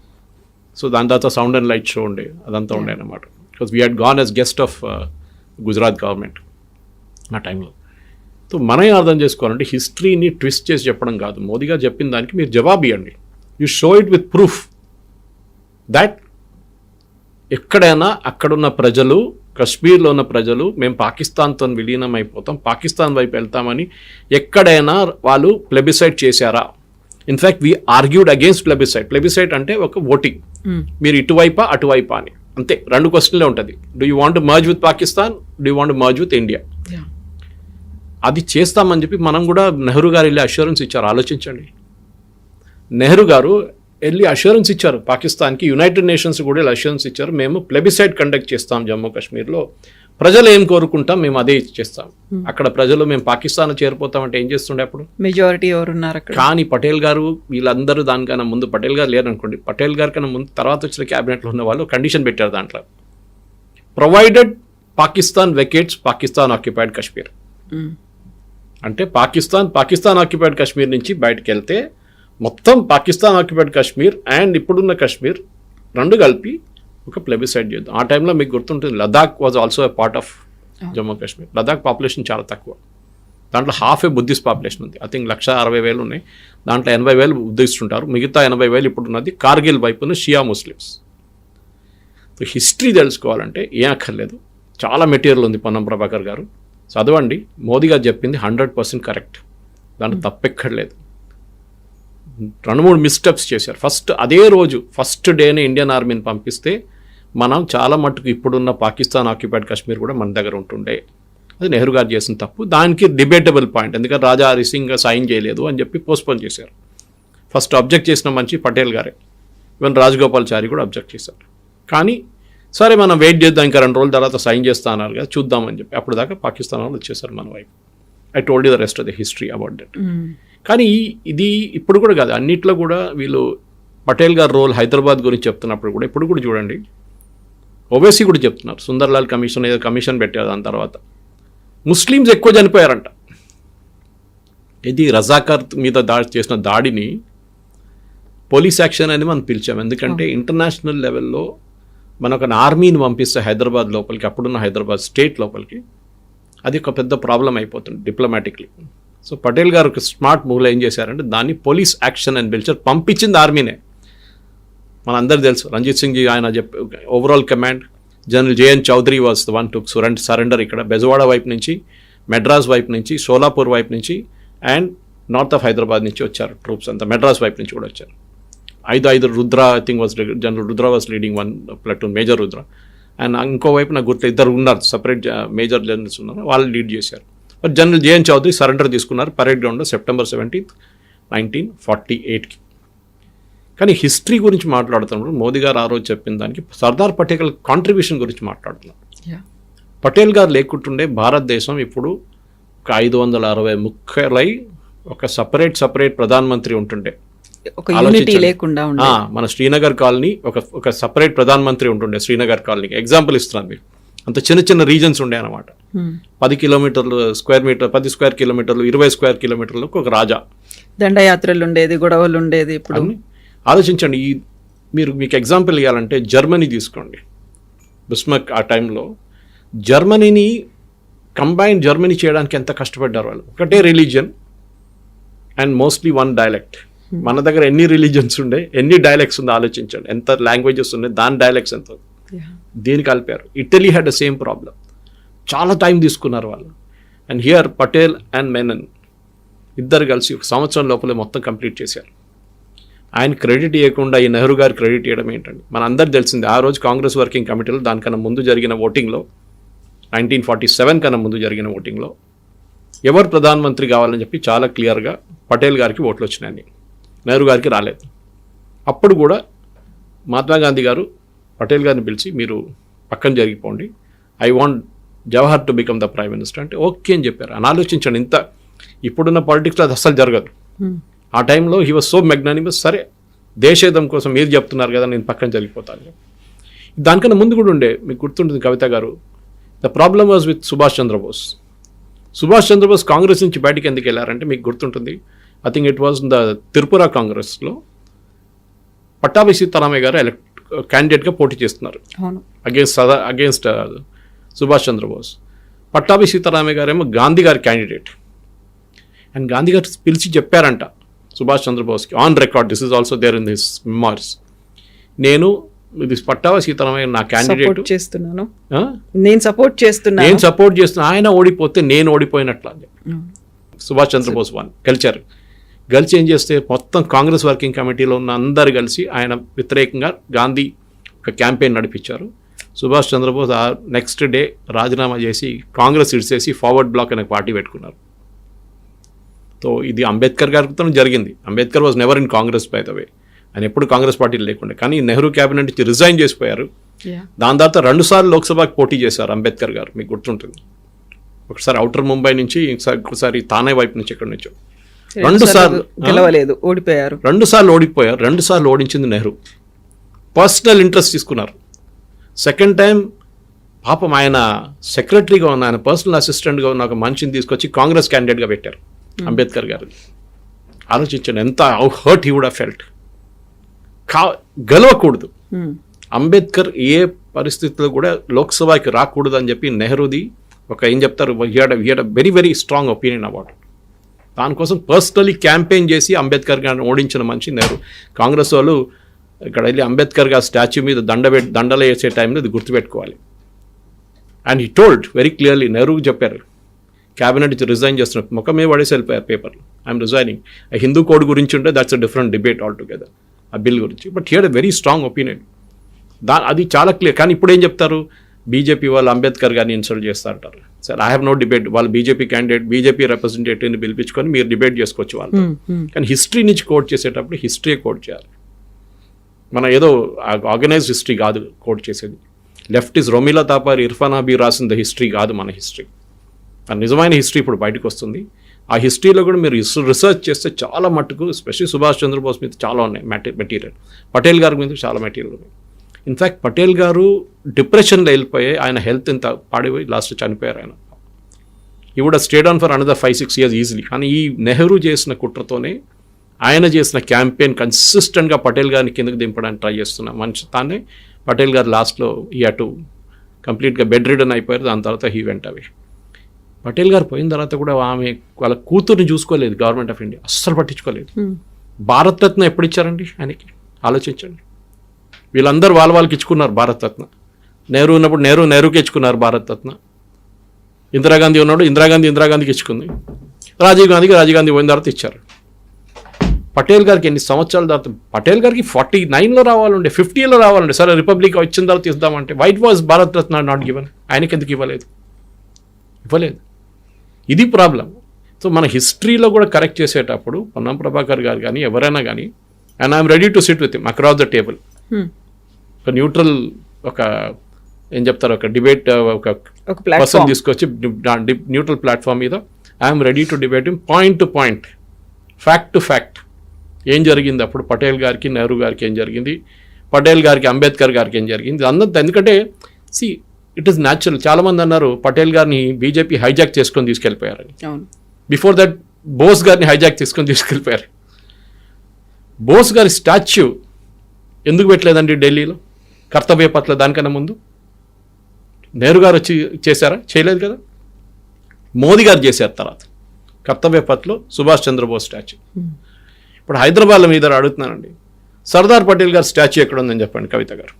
సో దాని తర్వాత సౌండ్ అండ్ లైట్ షో ఉండే, అదంతా ఉండే అన్నమాట. Because we had gone as guest of Gujarat government ఆ టైంలో. సో మనం అర్థం చేసుకోవాలంటే హిస్టరీని ట్విస్ట్ చేసి చెప్పడం కాదు. మోదీ గారు చెప్పిన దానికి మీరు జవాబు ఇవ్వండి. You show it with proof. That ఎక్కడైనా అక్కడున్న ప్రజలు, కశ్మీర్లో ఉన్న ప్రజలు మేము పాకిస్తాన్తో విలీనం అయిపోతాం, పాకిస్తాన్ వైపు వెళ్తామని ఎక్కడైనా వాళ్ళు ప్లెబిసైడ్ చేశారా? In fact we argued against plebiscite. Plebiscite అంటే ఒక ఓటింగ్, మీరు ఇటువైపా అటువైపా అని, అంతే. 2 క్వశ్చన్లే ఉంటుంది. Do you want merge with Pakistan, do you want merge with India? అది చేస్తామని చెప్పి మనం కూడా నెహ్రూ గారు వెళ్ళి అష్యూరెన్స్ ఇచ్చారు. ఆలోచించండి, నెహ్రూ గారు వెళ్ళి అష్యూరెన్స్ ఇచ్చారు పాకిస్తాన్కి, యునైటెడ్ నేషన్స్ కూడా వెళ్ళి అష్యూరెన్స్ ఇచ్చారు, మేము ప్లెబిసైడ్ కండక్ట్ చేస్తాం జమ్మూ కాశ్మీర్లో, ప్రజలు ఏం కోరుకుంటాం మేము అదే చేస్తాం. అక్కడ ప్రజలు మేము పాకిస్తాన్ చేరిపోతామంటే ఏం చేస్తుండే అప్పుడు? మెజారిటీ ఎవరున్నారు అక్కడ? కానీ పటేల్ గారు వీళ్ళందరూ దానికన్నా ముందు, పటేల్ గారు లేరు అనుకోండి, పటేల్ గారి కన్నా ముందు తర్వాత వచ్చిన క్యాబినెట్లో ఉన్న వాళ్ళు కండిషన్ పెట్టారు దాంట్లో, ప్రొవైడెడ్ పాకిస్తాన్ వెకేట్స్ పాకిస్తాన్ ఆక్యుపైడ్ కాశ్మీర్. అంటే పాకిస్తాన్ ఆక్యుపైడ్ కాశ్మీర్ నుంచి బయటకు వెళ్తే మొత్తం పాకిస్తాన్ ఆక్యుపైడ్ కాశ్మీర్ అండ్ ఇప్పుడున్న కాశ్మీర్ 2 కలిపి ఒక ప్లెబిసైడ్ చేద్దాం. ఆ టైంలో మీకు గుర్తుంటుంది, Ladakh was also a part of Jammu Kashmir. Ladakh population చాలా తక్కువ, దాంట్లో హాఫ్ ఏ బుద్ధిస్ట్ పాపులేషన్ ఉంది. ఐ థింక్ 160,000 ఉన్నాయి, దాంట్లో 80,000 బుద్ధిస్ట్ ఉంటారు, మిగతా 80,000 ఇప్పుడు ఉన్నది కార్గిల్ వైపున షియా ముస్లిమ్స్. హిస్టరీ తెలుసుకోవాలంటే ఏం అక్కర్లేదు, చాలా మెటీరియల్ ఉంది. పొన్నం ప్రభాకర్ గారు చదవండి, మోదీ గారు చెప్పింది 100% కరెక్ట్, దాంట్లో తప్పెక్కర్లేదు. 2-3 మిస్టెప్స్ చేశారు. అదే రోజు ఫస్ట్ డేనే ఇండియన్ ఆర్మీని పంపిస్తే మనం చాలా మట్టుకు ఇప్పుడున్న పాకిస్తాన్ ఆక్యుపైడ్ కాశ్మీర్ కూడా మన దగ్గర ఉంటుండే. అది నెహ్రూ గారు చేసిన తప్పు, దానికి డిబేటబుల్ పాయింట్, ఎందుకంటే రాజా హరి సింగ్ సైన్ చేయలేదు అని చెప్పి పోస్ట్పోన్ చేశారు. ఫస్ట్ అబ్జెక్ట్ చేసిన మనిషి పటేల్ గారే, ఈవెన్ రాజగోపాల్చారి కూడా అబ్జెక్ట్ చేశారు. కానీ సరే మనం వెయిట్ చేద్దాం, ఇంకా 2 రోజుల తర్వాత సైన్ చేస్తా అన్నారు కదా, చూద్దామని చెప్పి అప్పుడు దాకా పాకిస్తాన్ వాళ్ళు వచ్చేసారు మన వైపు. I told you the rest of the history about that. కానీ ఇది ఇప్పుడు కూడా కాదు, అన్నిట్లో కూడా వీళ్ళు పటేల్ గారు రోల్ హైదరాబాద్ గురించి చెప్తున్నప్పుడు కూడా ఇప్పుడు కూడా చూడండి, ఓవైసీ కూడా చెప్తున్నారు, సుందర్లాల్ కమిషన్ ఏదో కమిషన్ పెట్టారు, దాని తర్వాత ముస్లిమ్స్ ఎక్కువ చనిపోయారంట. ఇది రజాకార్ మీద చేసిన దాడిని పోలీస్ యాక్షన్ అని మనం పిలిచాం, ఎందుకంటే ఇంటర్నేషనల్ లెవెల్లో మన ఒక ఆర్మీని పంపిస్తే హైదరాబాద్ లోపలికి, అప్పుడున్న హైదరాబాద్ స్టేట్ లోపలికి, అది ఒక పెద్ద ప్రాబ్లం అయిపోతుంది డిప్లొమాటిక్లీ. సో పటేల్ గారు ఒక స్మార్ట్ మూవ్లో ఏం చేశారంటే దాన్ని పోలీస్ యాక్షన్ అని పిలిచారు, పంపించింది ఆర్మీనే. మనందరూ తెలుసు, రంజిత్ సింగ్ జీ ఆయన overall command, general JN Chaudhuri was the one to surrender. ఇక్కడ బెజవాడ వైపు నుంచి, మెడ్రాస్ వైపు నుంచి, సోలాపూర్ వైపు నుంచి అండ్ నార్త్ ఆఫ్ హైదరాబాద్ నుంచి వచ్చారు ట్రూప్స్ అంతా, మెడ్రాస్ వైపు నుంచి కూడా వచ్చారు. 5 Rudra, I think was general Rudra was leading 1 platoon, major Rudra, and ఇంకోవైపు నాకు గుర్తు 2 ఉన్నారు, సపరేట్ మేజర్ జనరల్స్ ఉన్నారు, వాళ్ళు లీడ్ చేశారు. But general JN Chaudhuri surrender తీసుకున్నారు పరేడ్ గ్రౌండ్లో September 17, 1948కి. కానీ హిస్టరీ గురించి మాట్లాడుతున్నప్పుడు మోదీ గారు ఆ రోజు చెప్పిన దానికి సర్దార్ పటేల్ కాంట్రిబ్యూషన్ గురించి మాట్లాడుతున్నారు. పటేల్ గారు లేకుంటుండే భారతదేశం ఇప్పుడు ఒక 560 ముక్కలై ఒక సపరేట్ ప్రధానమంత్రి ఉంటుండే, ఒక యూనిటీ లేకుండా ఉండే. మన శ్రీనగర్ కాలనీ ఒక సపరేట్ ప్రధానమంత్రి ఉంటుండే. శ్రీనగర్ కాలనీకి ఎగ్జాంపుల్ ఇస్తున్నాను మీకు, అంత చిన్న రీజన్స్ ఉండే అనమాట. 10 కిలోమీటర్లు స్క్వేర్ మీటర్, 10 స్క్వేర్ కిలోమీటర్లు, 20 స్క్వేర్ కిలోమీటర్లకు ఒక రాజా, దండయాత్రలు ఉండేది, గొడవలు ఉండేది. ఇప్పుడు ఆలోచించండి, మీకు ఎగ్జాంపుల్ ఇవ్వాలంటే జర్మనీ తీసుకోండి. బిస్మార్క్ ఆ టైంలో జర్మనీని జర్మనీ చేయడానికి ఎంత కష్టపడ్డారు వాళ్ళు. ఒకటే రిలీజియన్ అండ్ మోస్ట్లీ 1 డైలెక్ట్. మన దగ్గర ఎన్ని రిలీజియన్స్ ఉండే, ఎన్ని డైలెక్ట్స్ ఉందో ఆలోచించండి, ఎంత లాంగ్వేజెస్ ఉన్నాయి, దాని డైలెక్ట్స్ ఎంత, దీన్ని కలిపారు. Italy had the same problem, చాలా టైం తీసుకున్నారు వాళ్ళు. And here Patel and Menon ఇద్దరు కలిసి 1 సంవత్సరం లోపలే మొత్తం కంప్లీట్ చేశారు. ఆయన క్రెడిట్ ఇవ్వకుండా ఈ నెహ్రూ గారు క్రెడిట్ ఇవ్వడం ఏంటండి? మన అందరు తెలిసింది, ఆ రోజు కాంగ్రెస్ వర్కింగ్ కమిటీలో దానికన్నా ముందు జరిగిన ఓటింగ్లో 1947 కన్నా ముందు జరిగిన ఓటింగ్లో ఎవరు ప్రధానమంత్రి కావాలని చెప్పి చాలా క్లియర్గా పటేల్ గారికి ఓట్లు వచ్చినాయని, నెహ్రూ గారికి రాలేదు. అప్పుడు కూడా మహాత్మా గాంధీ గారు పటేల్ గారిని పిలిచి మీరు పక్కన జరిగిపోండి, I want Jawahar to become the prime minister అంటే ఓకే అని చెప్పారు. అని ఆలోచించండి, ఇంత ఇప్పుడున్న పాలిటిక్స్లో అది అస్సలు జరగదు. ఆ టైంలో హీ వాజ్ సో మెగ్నానిమస్, సరే దేశేదం కోసం మీరు చెప్తున్నారు కదా నేను పక్కన జరిగిపోతాను. దానికన్నా ముందు కూడా ఉండే, మీకు గుర్తుంటుంది కవిత గారు, the problem was with Subhash Chandra Bose. Subhash Chandra Bose Congress నుంచి బయటికి ఎందుకు వెళ్ళారంటే మీకు గుర్తుంటుంది, I think it was the Tripura కాంగ్రెస్లో పట్టాభి సీతారామయ్య గారు క్యాండిడేట్గా పోటీ చేస్తున్నారు అగేన్స్ట్ సుభాష్ చంద్రబోస్. పట్టాభి సీతారామయ్య గారు ఏమో గాంధీ గారి క్యాండిడేట్. అండ్ గాంధీ గారు పిలిచి చెప్పారంట సుభాష్ చంద్రబోస్కి, on record, this is also there in his memories, నేను ఇది పట్టావా సీతారామయ్య నా క్యాండిడేట్, సపోర్ట్ చేస్తున్నాను, నేను సపోర్ట్ చేస్తున్నాను, నేను సపోర్ట్ చేస్తున్నా, ఆయన ఓడిపోతే నేను ఓడిపోయినట్లా. సుభాష్ చంద్రబోస్ గెలిచారు. గెలిచి ఏం చేస్తే మొత్తం కాంగ్రెస్ వర్కింగ్ కమిటీలో ఉన్న అందరు కలిసి ఆయన వ్యతిరేకంగా గాంధీ ఒక క్యాంపెయిన్ నడిపించారు. సుభాష్ చంద్రబోస్ ఆ నెక్స్ట్ డే రాజీనామా చేసి కాంగ్రెస్ ఇడిచేసి ఫార్వర్డ్ బ్లాక్ అనే పార్టీ పెట్టుకున్నారు. సో ఇది అంబేద్కర్ గారితో జరిగింది. Ambedkar was never in Congress by the way, ఆయన ఎప్పుడు కాంగ్రెస్ పార్టీలో లేకుండా. కానీ నెహ్రూ క్యాబినెట్ నుంచి రిజైన్ చేసిపోయారు. దాని తర్వాత 2 సార్లు లోక్సభకి పోటీ చేశారు అంబేద్కర్ గారు, మీకు గుర్తుంటుంది. ఒకసారి అవుటర్ ముంబై నుంచి, ఇంకోసారి తానే వైపు నుంచి, ఎక్కడి నుంచో 2 సార్లు గెలవలేదు, ఓడిపోయారు. 2 సార్లు ఓడిపోయారు. 2 సార్లు ఓడించింది నెహ్రూ. పర్సనల్ ఇంట్రెస్ట్ తీసుకున్నారు. సెకండ్ టైం పాపం ఆయన సెక్రటరీగా ఉన్న, ఆయన పర్సనల్ అసిస్టెంట్గా ఉన్న ఒక మనిషిని తీసుకొచ్చి కాంగ్రెస్ క్యాండిడేట్గా పెట్టారు అంబేద్కర్ గారు. ఆలోచించండి ఎంత hurt he would have felt. గెలవకూడదు అంబేద్కర్, ఏ పరిస్థితుల్లో కూడా లోక్సభకి రాకూడదు అని చెప్పి నెహ్రూది ఒక ఏం చెప్తారు, very very strong opinion about. దానికోసం పర్సనలీ క్యాంపెయిన్ చేసి అంబేద్కర్ గారిని ఓడించిన మనిషి నెహ్రూ. కాంగ్రెస్ వాళ్ళు ఇక్కడ వెళ్ళి అంబేద్కర్ గారి స్టాచ్యూ మీద దండలు వేసే టైంలో ఇది గుర్తుపెట్టుకోవాలి. And he told very clearly, Nehru చెప్పారు క్యాబినెట్ నుంచి రిజైన్ చేస్తున్నారు, ముఖం మీద పడేసి వెళ్ళిపోయారు పేపర్లు, ఐఎమ్ రిజైనింగ్. హిందూ కోడ్ గురించి ఉంటే that's a different debate all together, ఆ బిల్ గురించి. But here very strong opinion, అది చాలా క్లియర్. కానీ ఇప్పుడు ఏం చెప్తారు, బీజేపీ వాళ్ళు అంబేద్కర్ గారిని ఇన్సల్ట్ చేస్తారంటారు. Sir I have no debate, వాళ్ళు బీజేపీ క్యాండిడేట్, బీజేపీ రిప్రజెంటేటివ్ని పిలిపించుకొని మీరు డిబేట్ చేసుకోవచ్చు వాళ్ళు. కానీ హిస్టరీ నుంచి కోట్ చేసేటప్పుడు హిస్టరీ కోట్ చేయాలి. మన ఏదో ఆర్గనైజ్డ్ హిస్టరీ కాదు కోట్ చేసేది. లెఫ్టిస్ట్ రొమిలా తాపారి, ఇర్ఫాన్ హబీ రాసిన హిస్టరీ కాదు మన హిస్టరీ. ఆ నిజమైన హిస్టరీ ఇప్పుడు బయటకు వస్తుంది. ఆ హిస్టరీలో కూడా మీరు రీసెర్చ్ చేస్తే చాలా మట్టుకు, ఎస్పెషల్లీ సుభాష్ చంద్రబోస్ మీద చాలా ఉన్నాయి మెటీరియల్, పటేల్ గారి మీద చాలా మెటీరియల్ ఉన్నాయి. ఇన్ఫ్యాక్ట్ పటేల్ గారు డిప్రెషన్లో వెళ్ళిపోయి ఆయన హెల్త్ ఇంత పాడిపోయి లాస్ట్ చనిపోయారు ఆయన. ఈ కూడా stayed on for another 5-6 years easily. కానీ ఈ నెహ్రూ చేసిన కుట్రతోనే, ఆయన చేసిన క్యాంపెయిన్ కన్సిస్టెంట్గా పటేల్ గారిని కిందకి దింపడానికి ట్రై చేస్తున్న మనిషి తానే. పటేల్ గారు లాస్ట్లో ఈ అటు కంప్లీట్గా బెడ్ రిడన్ అయిపోయారు. దాని తర్వాత హీ వెంట అవి. పటేల్ గారు పోయిన తర్వాత కూడా ఆమె వాళ్ళ కూతుర్ని చూసుకోలేదు గవర్నమెంట్ ఆఫ్ ఇండియా, అస్సలు పట్టించుకోలేదు. భారతరత్న ఎప్పుడు ఇచ్చారండి ఆయనకి, ఆలోచించండి. వీళ్ళందరూ వాళ్ళకి ఇచ్చుకున్నారు భారతరత్న. నెహ్రూ ఉన్నప్పుడు నెహ్రూకి ఇచ్చుకున్నారు భారతరత్న. ఇందిరాగాంధీ ఉన్నప్పుడు ఇందిరాగాంధీకి ఇచ్చుకుంది. రాజీవ్ గాంధీ పోయిన తర్వాత ఇచ్చారు. పటేల్ గారికి ఎన్ని సంవత్సరాల తర్వాత, పటేల్ గారికి 49లో రావాలండి, 50లో రావాలండి. సరే రిపబ్లిక్ వచ్చిన తర్వాత ఇద్దామంటే why it was Bharat Ratna not given. ఆయనకి ఎందుకు ఇవ్వలేదు? ఇది ప్రాబ్లం. సో మన హిస్టరీలో కూడా కరెక్ట్ చేసేటప్పుడు పొన్నం ప్రభాకర్ గారు కానీ ఎవరైనా కానీ, and I'm ready to SIT with him across the table, ఒక న్యూట్రల్, ఒక ఏం చెప్తారు, ఒక డిబేట్, ఒక పర్సన్ తీసుకొచ్చి న్యూట్రల్ ప్లాట్ఫామ్ మీద I'm ready to debate him point to point, fact to fact. ఏం జరిగింది అప్పుడు పటేల్ గారికి, నెహ్రూ గారికి ఏం జరిగింది, పటేల్ గారికి, అంబేద్కర్ గారికి ఏం జరిగింది అందరితో. ఎందుకంటే సి ఇట్ ఈస్ న్యాచురల్. చాలామంది అన్నారు పటేల్ గారిని బీజేపీ హైజాక్ చేసుకొని తీసుకెళ్ళిపోయారని. బిఫోర్ దట్ బోస్ గారిని హైజాక్ చేసుకొని తీసుకెళ్ళిపోయారు. బోస్ గారి స్టాచ్యూ ఎందుకు పెట్టలేదండి ఢిల్లీలో, కర్తవ్య పట్ల? దానికన్నా ముందు నెహ్రూ గారు వచ్చి చేశారా? చేయలేదు కదా. మోదీ గారు చేశారు తర్వాత కర్తవ్య పథ్లో సుభాష్ చంద్రబోస్ స్టాచ్యూ. ఇప్పుడు హైదరాబాద్లో మీద అడుగుతున్నానండి, సర్దార్ పటేల్ గారి స్టాచ్యూ ఎక్కడ ఉందని చెప్పండి కవిత గారు.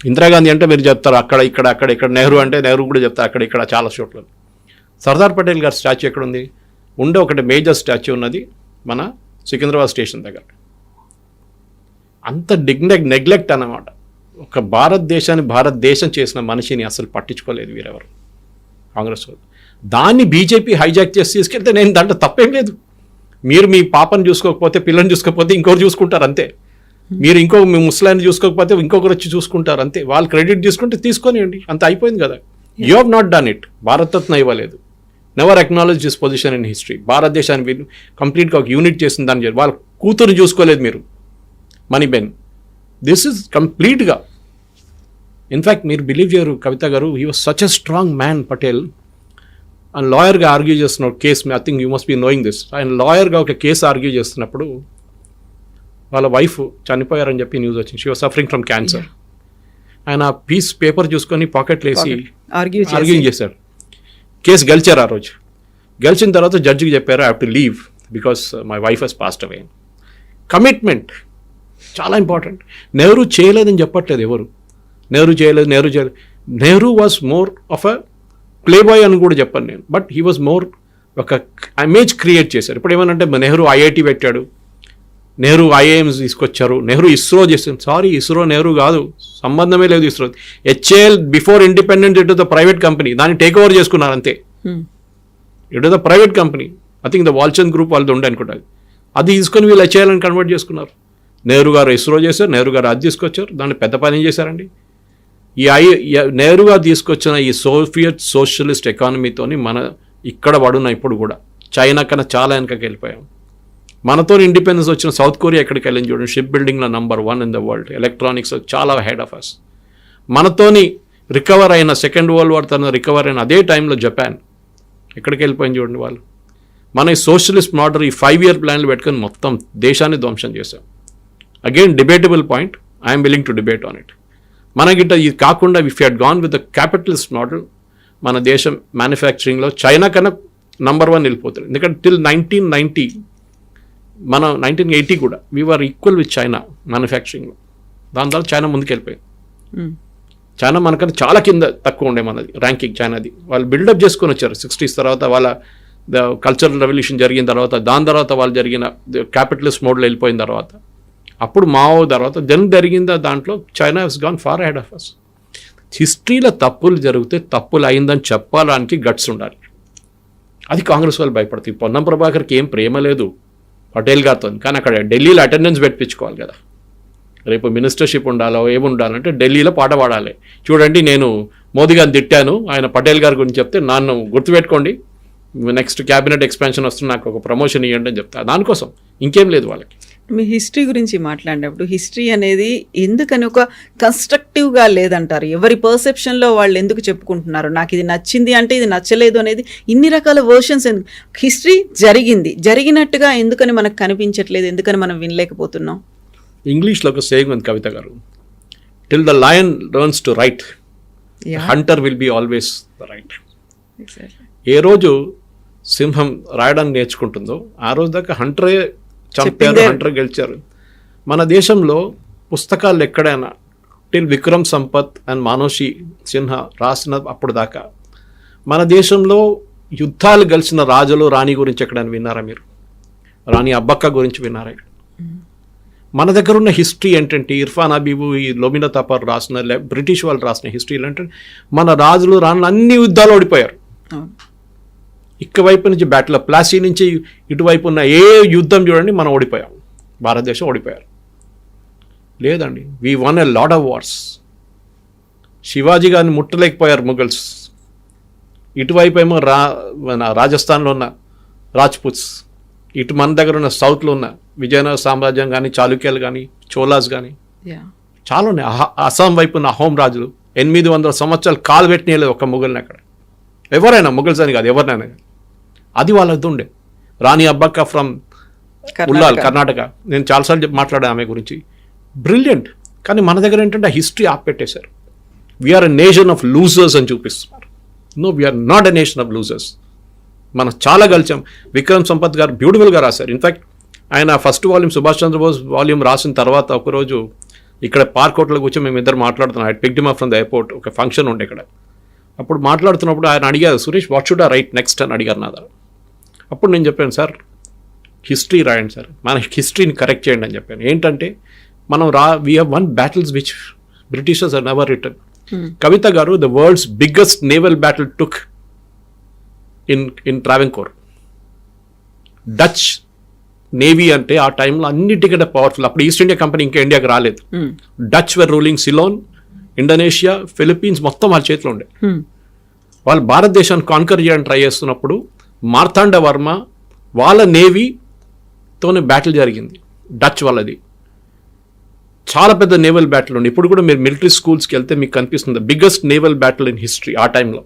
ఇందిరాగాంధీ అంటే మీరు చెప్తారు అక్కడ ఇక్కడ. నెహ్రూ అంటే నెహ్రూ కూడా చెప్తారు అక్కడ ఇక్కడ చాలా చోట్ల. సర్దార్ పటేల్ గారి స్టాచ్యూ ఎక్కడ ఉంది? ఉండే ఒకటి మేజర్ స్టాచ్యూ ఉన్నది మన సికింద్రాబాద్ స్టేషన్ దగ్గర. అంత నెగ్లెక్ట్ అన్నమాట. ఒక భారతదేశం చేసిన మనిషిని అసలు పట్టించుకోలేదు వీరెవరు, కాంగ్రెస్ వాళ్ళు. దాన్ని బీజేపీ హైజాక్ చేసి తీసుకెళ్తే నేను దాంట్లో తప్పేం లేదు. మీరు మీ పాపను చూసుకోకపోతే, పిల్లని చూసుకోకపోతే ఇంకొకరు చూసుకుంటారు అంతే. మీరు మీ ముసలాన్ని చూసుకోకపోతే ఇంకొకరు వచ్చి చూసుకుంటారు అంతే. వాళ్ళు క్రెడిట్ తీసుకుంటే తీసుకొనియండి, అంత అయిపోయింది కదా. You have not done it. Bharat Ratna ఇవ్వలేదు. Never acknowledge this position in history. భారతదేశాన్ని కంప్లీట్గా ఒక యూనిట్ చేసిన దాన్ని వాళ్ళ కూతురు చూసుకోలేదు మీరు, మనీబెన్. దిస్ ఇస్ కంప్లీట్గా. ఇన్ఫ్యాక్ట్ మీరు బిలీవ్ చేయరు కవిత గారు, he was such a strong man Patel. ఆయన లాయర్గా ఆర్గ్యూ చేస్తున్నారు case. I think you must be knowing this. ఆయన లాయర్గా ఒక కేసు ఆర్గ్యూ చేస్తున్నప్పుడు వాళ్ళ వైఫ్ చనిపోయారని చెప్పి న్యూస్ వచ్చింది. She was suffering from cancer. ఆయన పేపర్ చూసుకొని పాకెట్లో వేసి ఆర్గ్యూ చేశారు. కేసు గెలిచారు. ఆ రోజు గెలిచిన తర్వాత జడ్జికి చెప్పారు I have to leave because my wife has passed away. Commitment. చాలా ఇంపార్టెంట్. నెహ్రూ చేయలేదని చెప్పట్లేదు ఎవరు, నెహ్రూ చేయలేదు. Nehru was more of a play boy అని కూడా చెప్పాను నేను, బట్ హీ వాజ్ మోర్ ఒక ఇమేజ్ క్రియేట్ చేశారు. ఇప్పుడు ఏమనంటే నెహ్రూ ఐఐటి పెట్టాడు, నెహ్రూ ఐఐఎమ్స్ తీసుకొచ్చారు, నెహ్రూ ఇస్రో చేసింది. సారీ, ఇస్రో నెహ్రూ కాదు, సంబంధమే లేదు ISRO. HAL before independent it the private company, దాన్ని టేక్ ఓవర్ చేసుకున్నారు అంతే. It the private company, I think the Walchand group వాళ్ళది ఉండే అనుకుంటా. అది తీసుకొని వీళ్ళు హెచ్ఏఎల్ అని కన్వర్ట్ చేసుకున్నారు. నెహ్రూ గారు ఇస్రో చేశారు, నెహ్రూ గారు అది తీసుకొచ్చారు, దాన్ని పెద్ద పని ఏం చేశారండి. నెహ్రూ గారు తీసుకొచ్చిన ఈ సోవియట్ సోషలిస్ట్ ఎకానమీతోని మన ఇక్కడ పడున్న ఇప్పుడు కూడా చైనా కన్నా చాలా వెనకకి వెళ్ళిపోయాం. మనతో ఇండిపెండెన్స్ వచ్చిన సౌత్ కొరియా ఎక్కడికి వెళ్ళింది చూడండి, షిప్ బిల్డింగ్లో number 1 in the world, electronics చాలా హెడ్ ఆఫ్ అస్. మనతోని రికవర్ అయిన సెకండ్ వరల్డ్ వార్ తన రికవర్ అయిన అదే టైంలో జపాన్ ఎక్కడికి వెళ్ళిపోయింది చూడండి వాళ్ళు. మన ఈ సోషలిస్ట్ మోడల్ ఈ 5-year ప్లాన్లు పెట్టుకొని మొత్తం దేశాన్ని ధ్వంసం చేశాం. Again debatable point, I'm willing to debate on it. మనకిట ఇది కాకుండా if you had gone with the capitalist model, మన దేశం మ్యానుఫ్యాక్చరింగ్లో చైనా కన్నా నంబర్ 1 వెళ్ళిపోతుంది. ఎందుకంటే టిల్ 1990 మన 1980 కూడా వీఆర్ ఈక్వల్ విత్ చైనా మ్యానుఫ్యాక్చరింగ్లో. దాని తర్వాత చైనా ముందుకు వెళ్ళిపోయింది. చైనా మనకన్నా చాలా కింద తక్కువ ఉండే మనది ర్యాంకింగ్ చైనాది. వాళ్ళు బిల్డప్ చేసుకొని వచ్చారు 60s తర్వాత, వాళ్ళ కల్చరల్ రెవల్యూషన్ జరిగిన తర్వాత, దాని తర్వాత వాళ్ళు జరిగిన క్యాపిటలిస్ట్ మోడల్ వెళ్ళిపోయిన తర్వాత, అప్పుడు మావో తర్వాత జరిగింద దాంట్లో China has gone far ahead of us. హిస్టరీలో తప్పులు జరిగితే తప్పులు అయిందని చెప్పడానికి గట్స్ ఉండాలి. అది కాంగ్రెస్ వాళ్ళు భయపడుతుంది. పొన్నం ప్రభాకర్కి ఏం ప్రేమ లేదు పటేల్ గారితో, కానీ అక్కడ ఢిల్లీలో అటెండెన్స్ పెట్టించుకోవాలి కదా. రేపు మినిస్టర్షిప్ ఉండాలో ఏముండాలంటే ఢిల్లీలో పాట పాడాలి. చూడండి, నేను మోదీ గారిని తిట్టాను, ఆయన పటేల్ గారి గురించి చెప్తే నన్ను గుర్తుపెట్టుకోండి, నెక్స్ట్ క్యాబినెట్ ఎక్స్పాన్షన్ వస్తుంది, నాకు ఒక ప్రమోషన్ ఇవ్వండి అని చెప్తా. దానికోసం ఇంకేం లేదు వాళ్ళకి. మీ హిస్టరీ గురించి మాట్లాడినప్పుడు హిస్టరీ అనేది ఎందుకని ఒక కన్స్ట్రక్టివ్గా లేదంటారు? ఎవరి పర్సెప్షన్లో వాళ్ళు ఎందుకు చెప్పుకుంటున్నారు? నాకు ఇది నచ్చింది అంటే ఇది నచ్చలేదు అనేది ఇన్ని రకాల వర్షన్స్ ఎందుకు? హిస్టరీ జరిగినట్టుగా ఎందుకని మనకు కనిపించట్లేదు? ఎందుకని మనం వినలేకపోతున్నాం? ఇంగ్లీష్లో ఒక సేయింగ్ ఉంది Kavitha garu, till the lion learns to write, hunter will be always the right. ఏ రోజు సింహం రాయడానికి నేర్చుకుంటుందో ఆ రోజు దాకా హంటరే చంపారు, హంటర్ గెలిచారు. మన దేశంలో పుస్తకాలు ఎక్కడైనా టిల్ విక్రమ్ సంపత్ అండ్ మానోషి సిన్హా రాసిన అప్పుడు దాకా మన దేశంలో యుద్ధాలు గెలిచిన రాజులు రాణి గురించి ఎక్కడైనా విన్నారా మీరు? రాణి అబ్బక్క గురించి విన్నారా? మన దగ్గర ఉన్న హిస్టరీ ఏంటంటే ఇర్ఫాన్ హబీబు, ఈ లోమినా తపర్ రాసిన, బ్రిటిష్ వాళ్ళు రాసిన హిస్టరీలు అంటే మన రాజులు రాణులు అన్ని యుద్ధాలు ఓడిపోయారు. ఇక్కవైపు నుంచి బ్యాటిల్ ఆఫ్ ప్లాసీ నుంచి ఇటువైపు ఉన్న ఏ యుద్ధం చూడండి మనం ఓడిపోయాం, భారతదేశం ఓడిపోయారు. లేదండి, we one a lot of wars. Shivaji గారిని ముట్టలేకపోయారు ముఘల్స్. ఇటువైపు ఏమో రాజస్థాన్లో ఉన్న రాజ్పుత్స్, ఇటు మన దగ్గర ఉన్న సౌత్లో ఉన్న విజయనగర సామ్రాజ్యం కానీ, చాళుక్యాలు కానీ, చోలాస్ కానీ చాలా ఉన్నాయి. అస్సాం వైపు ఉన్న అహోం రాజులు 800 సంవత్సరాలు కాలు పెట్టినలేదు ఒక ముఘల్ని అక్కడ. ఎవరైనా ముఘల్స్ అని కాదు, ఎవరినైనా. అది వాళ్ళది ఉండే. రాణి అబ్బక్క ఫ్రమ్ ఉల్లాల్, కర్ణాటక. నేను చాలాసార్లు మాట్లాడాను ఆమె గురించి, బ్రిలియంట్. కానీ మన దగ్గర ఏంటంటే ఆ హిస్టరీ ఆపెట్టేశారు. We're a nation of losers అని చూపిస్తున్నారు. No, we're not a nation of losers. మనం చాలా గెలిచాం. విక్రమ్ సంపత్ గారు బ్యూటిఫుల్గా రాశారు. ఇన్ఫ్యాక్ట్ ఆయన first volume Subhash Chandra Bose volume రాసిన తర్వాత ఒకరోజు ఇక్కడ పార్క్ హోటల్లో కూర్చొని మేము ఇద్దరు మాట్లాడుతున్నాం. I picked him up from the airport. ఒక ఫంక్షన్ ఉండే ఇక్కడ. అప్పుడు మాట్లాడుతున్నప్పుడు ఆయన అడిగారు, Suresh what should I right next అని అడిగారు నా దగ్గర. అప్పుడు నేను చెప్పాను, సార్ హిస్టరీ రాయండి సార్, మన హిస్టరీని కరెక్ట్ చేయండి అని చెప్పాను. ఏంటంటే మనం we have won battles which Britishers are never return. Kavitha గారు, the world's biggest naval battle took in Travancore. Dutch navy అంటే ఆ టైంలో అన్నిటికంటే పవర్ఫుల్. అప్పుడు ఈస్ట్ ఇండియా కంపెనీ ఇంకా ఇండియాకి రాలేదు. డచ్ వర్ రూలింగ్ సిలోన్, ఇండోనేషియా, ఫిలిప్పీన్స్ మొత్తం వాళ్ళ చేతిలో ఉండే. వాళ్ళు భారతదేశాన్ని కాన్కర్ చేయడానికి ట్రై చేస్తున్నప్పుడు మార్తాండ వర్మ వాళ్ళ నేవీతోనే బ్యాటిల్ జరిగింది, డచ్ వాళ్ళది. చాలా పెద్ద నేవల్ బ్యాటిల్ ఉంది. ఇప్పుడు కూడా మీరు మిలిటరీ స్కూల్స్కి వెళ్తే మీకు కనిపిస్తుంది biggest naval battle in history ఆ టైంలో.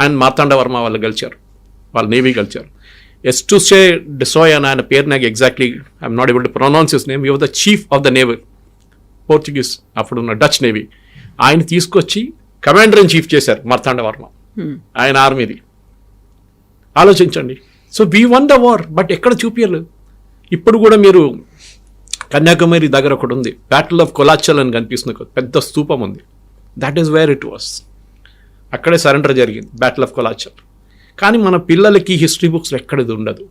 అండ్ మార్తాండ వర్మ వాళ్ళు గెలిచారు, వాళ్ళ నేవీ గెలిచారు. ఎస్టుసే డిసోయ్ అని ఆయన పేరు నాకు exactly I'm not able to pronounce his name. Your the chief of the naval, Portuguese అప్పుడున్న డచ్ నేవీ. ఆయన తీసుకొచ్చి కమాండర్ ఇన్ చీఫ్ చేశారు మార్తాండ వర్మ, ఆయన ఆర్మీది. ఆలోచించండి. So we one the war, but ఎక్కడ చూపించలేదు. ఇప్పుడు కూడా మీరు కన్యాకుమారి దగ్గర ఒకటి ఉంది, బ్యాటిల్ ఆఫ్ కొలాచల్ అని కనిపిస్తుంది, ఒక పెద్ద స్తూపం ఉంది. That is where it was. అక్కడే సరెండర్ జరిగింది, బ్యాటిల్ ఆఫ్ కొలాచల్. కానీ మన పిల్లలకి హిస్టరీ బుక్స్ ఎక్కడిది ఉండదు.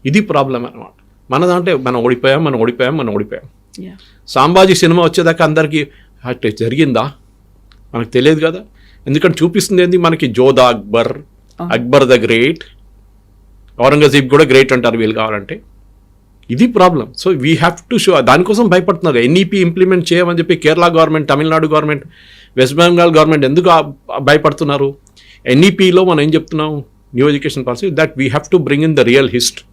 ఇది ప్రాబ్లం అనమాట. మన దాంట్లో మనం ఓడిపోయాం. సాంబాజీ సినిమా వచ్చేదాకా అందరికీ అట్లా జరిగిందా మనకు తెలియదు కదా. ఎందుకంటే చూపిస్తుంది ఏంది మనకి, జోధా అక్బర్, అక్బర్ ద గ్రేట్, ఔరంగజేబ్ కూడా గ్రేట్ అంటారు వీళ్ళు కావాలంటే. ఇది problem. So we have to show. దానికోసం భయపడుతున్నారు. ఎన్ఈపీ ఇంప్లిమెంట్ చేయమని చెప్పి Kerala government, Tamil Nadu government, west Bengal government ఎందుకు భయపడుతున్నారు? ఎన్ఈపీలో మనం ఏం చెప్తున్నాం, new education policy, that we have to bring in the real history.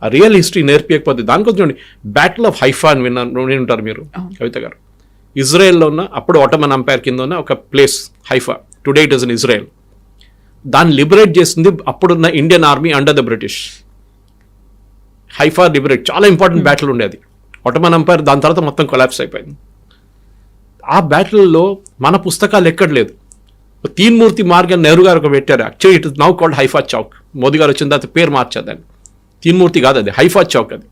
ఆ రియల్ హిస్టరీ నేర్పించకపోతే దానికోసం చూడండి, బ్యాటిల్ ఆఫ్ హైఫా అని విని ఉంటారు మీరు కవిత గారు. ఇజ్రాయెల్లో ఉన్న, అప్పుడు ఒటమన్ అంపైర్ కింద ఉన్న ఒక place Haifa, today it is in Israel. దాన్ని లిబరేట్ చేసింది అప్పుడున్న Indian army under the British. Haifa liberate, చాలా ఇంపార్టెంట్ బ్యాటిల్ ఉండేది. ఒటమన్ అంపైర్ దాని తర్వాత మొత్తం కొలాప్స్ అయిపోయింది. ఆ బ్యాటిల్లో మన పుస్తకాలు ఎక్కడ లేదు. తీన్మూర్తి మార్గ్ అని నెహ్రూ గారు ఒక పెట్టారు. Actually it is now called Haifa Chowk. Modi గారు వచ్చిన తర్వాత పేరు మార్చేదాన్ని. తీన్మూర్తి కాదు అది, హైఫా చౌక్ అది.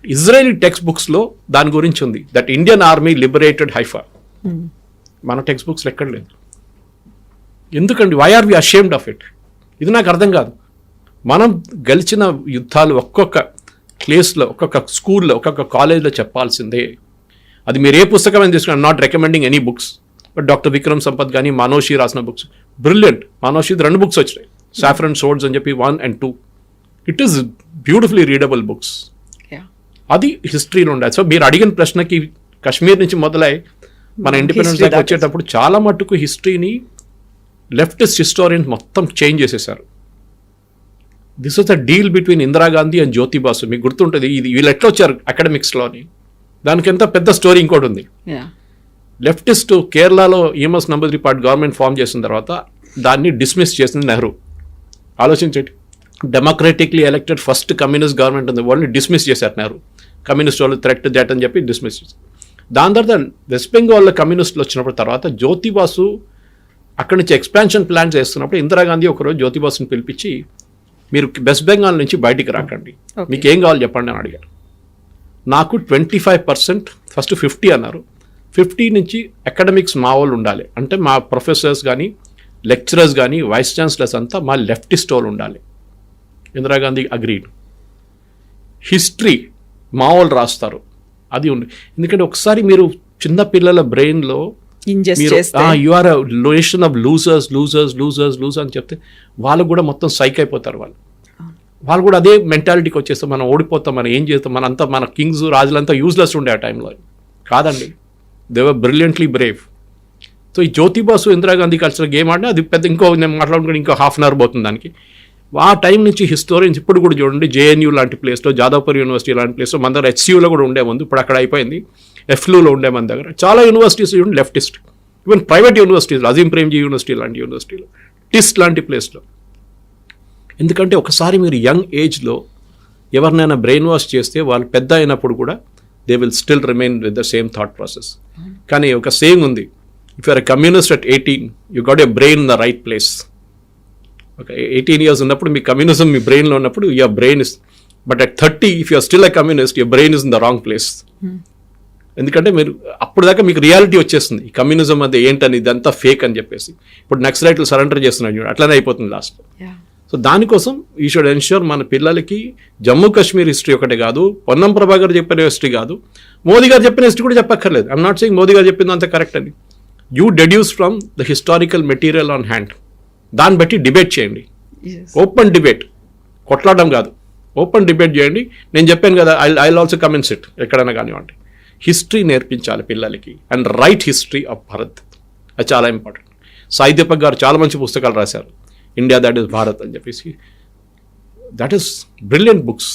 ఇజ్రాయలీ టెక్స్ట్ బుక్స్లో దాని గురించి ఉంది, that Indian army liberated Haifa. మన టెక్స్ట్ బుక్స్లో ఎక్కడ లేదు. ఎందుకండి? Why are we ashamed of it? ఇది నాకు అర్థం కాదు. మనం గెలిచిన యుద్ధాలు ఒక్కొక్క ప్లేస్లో, ఒక్కొక్క స్కూల్లో, ఒక్కొక్క కాలేజ్లో చెప్పాల్సిందే. అది మీరు ఏ పుస్తకం తీసుకుని, not recommending any books, but doctor Vikram Sampath కానీ మనోషి రాసిన బుక్స్ బ్రిలియంట్. మనోషి 2 బుక్స్ వచ్చినాయి, సాఫ్రన్ సోర్డ్స్ అని చెప్పి 1 and 2. It is beautifully readable books. అది హిస్టరీలో ఉండదు. సో మీరు అడిగిన ప్రశ్నకి కశ్మీర్ నుంచి మొదలై మన ఇండిపెండెన్స్ దాకా వచ్చేటప్పుడు చాలా మట్టుకు హిస్టరీని లెఫ్టిస్ట్ హిస్టోరియన్స్ మొత్తం చేంజ్ చేసేసారు. This was the deal between Indira Gandhi and Jyoti Basu. మీకు గుర్తుంటుంది ఇది, వీళ్ళు ఎట్లా వచ్చారు అకాడమిక్స్లోని. దానికి ఎంత పెద్ద స్టోరీ ఇంకోటి ఉంది. లెఫ్టిస్ట్ కేరళలో ఈఎంఎస్ నంబూదిరిపాట్ గవర్నమెంట్ ఫామ్ చేసిన తర్వాత దాన్ని డిస్మిస్ చేసింది నెహ్రూ. ఆలోచించండి, డెమోక్రటిక్లీ ఎలక్టెడ్ ఫస్ట్ కమ్యూనిస్ట్ గవర్నమెంట్ ఉంది, వాళ్ళని డిస్మిస్ చేశారు నెహ్రూ. కమ్యూనిస్ట్ వాళ్ళు థ్రెట్ దట్ అని చెప్పి డిస్మిస్ చేశారు. దాని తర్వాత వెస్ట్ బెంగాల్లో కమ్యూనిస్టులు వచ్చినప్పుడు తర్వాత జ్యోతిబాసు అక్కడి నుంచి ఎక్స్పాన్షన్ ప్లాన్స్ చేస్తున్నప్పుడు ఇందిరాగాంధీ ఒకరోజు జ్యోతిబాసుని పిలిపించి, మీరు వెస్ట్ బెంగాల్ నుంచి బయటికి రాకండి, మీకు ఏం కావాలి చెప్పండి అని అడిగారు. నాకు 25%, ఫస్ట్ 50 అన్నారు. 50 నుంచి అకాడమిక్స్ మా వాళ్ళు ఉండాలి, అంటే మా ప్రొఫెసర్స్ కానీ లెక్చరర్స్ కానీ వైస్ ఛాన్సలర్స్ అంతా మా లెఫ్టిస్ట్ వాళ్ళు ఉండాలి. ఇందిరాగాంధీ అగ్రీడ్. హిస్టరీ మా వాళ్ళు రాస్తారు, అది ఉంది. ఎందుకంటే ఒకసారి మీరు చిన్న పిల్లల బ్రెయిన్లో you are nation of losers అని చెప్తే వాళ్ళు కూడా మొత్తం సైక్ అయిపోతారు. వాళ్ళు కూడా అదే మెంటాలిటీకి వచ్చేస్తాం, మనం ఓడిపోతాం, మనం ఏం చేస్తాం, మన కింగ్స్ రాజులంతా యూజ్లెస్ ఉండే ఆ టైంలో. కాదండి, they were brilliantly Brave. So ఈ జ్యోతిబాసు ఇందిరాగాంధీ కల్చర్ గేమ్ అంటే అది పెద్ద, నేను మాట్లాడుకుంటే ఇంకో ½ అవర్ పోతుంది దానికి. ఆ టైం నుంచి హిస్టోరియన్స్ ఇప్పుడు కూడా చూడండి, జేఎన్యూ లాంటి ప్లేస్లో, జాదవ్పూర్ యూనివర్సిటీ లాంటి ప్లేస్లో, మన దగ్గర హెచ్సియూలో కూడా ఉండే ముందు, ఇప్పుడు అక్కడ అయిపోయింది. ఎఫ్లూలో ఉండే మన దగ్గర చాలా యూనివర్సిటీస్ చూడండి leftist. Even private universities, Azeem Premji university లాంటి యూనివర్సిటీలో, టిస్ట్ లాంటి ప్లేస్లో. ఎందుకంటే ఒకసారి మీరు యంగ్ ఏజ్లో ఎవరినైనా బ్రెయిన్ వాష్ చేస్తే వాళ్ళు పెద్ద అయినప్పుడు కూడా they will still remain with the same thought process. కానీ ఒక సేయింగ్ ఉంది, if you're a communist at 18 you got a brain in the right place. ఒక 18 years ఉన్నప్పుడు మీ కమ్యూనిజం మీ బ్రెయిన్లో ఉన్నప్పుడు your brain is, but at 30 if you're still a communist your brain is in the wrong place. ఎందుకంటే మీరు అప్పుడు దాకా మీకు రియాలిటీ వచ్చేస్తుంది, ఈ కమ్యూనిజం అది ఏంటని, ఇదంతా ఫేక్ అని చెప్పేసి. ఇప్పుడు నక్సలైట్లు సరెండర్ చేస్తున్నారు, అట్లనే అయిపోతుంది లాస్ట్. సో దానికోసం యూ షుడ్ ఎన్ష్యూర్ మన పిల్లలకి జమ్మూ కాశ్మీర్ హిస్టరీ ఒకటే కాదు, పొన్నం ప్రభాకర్ చెప్పిన హిస్టరీ కాదు, మోదీ గారు చెప్పిన హిస్టరీ కూడా చెప్పక్కర్లేదు. ఐఎమ్ నాట్ సెయింగ్ మోదీ గారు చెప్పింది అంత కరెక్ట్ అని. You deduce from the historical material on hand. దాన్ని బట్టి డిబేట్ చేయండి, ఓపెన్ డిబేట్, కొట్లాడడం కాదు, ఓపెన్ డిబేట్ చేయండి. నేను చెప్పాను కదా, I also come in SIT ఎక్కడైనా కానివ్వండి. హిస్టరీ నేర్పించాలి పిల్లలకి, and right history of Bharat, అది చాలా ఇంపార్టెంట్. సాయి దీపక్ గారు చాలా మంచి పుస్తకాలు రాశారు, ఇండియా దట్ ఈస్ భారత్ అని చెప్పేసి. That is brilliant books.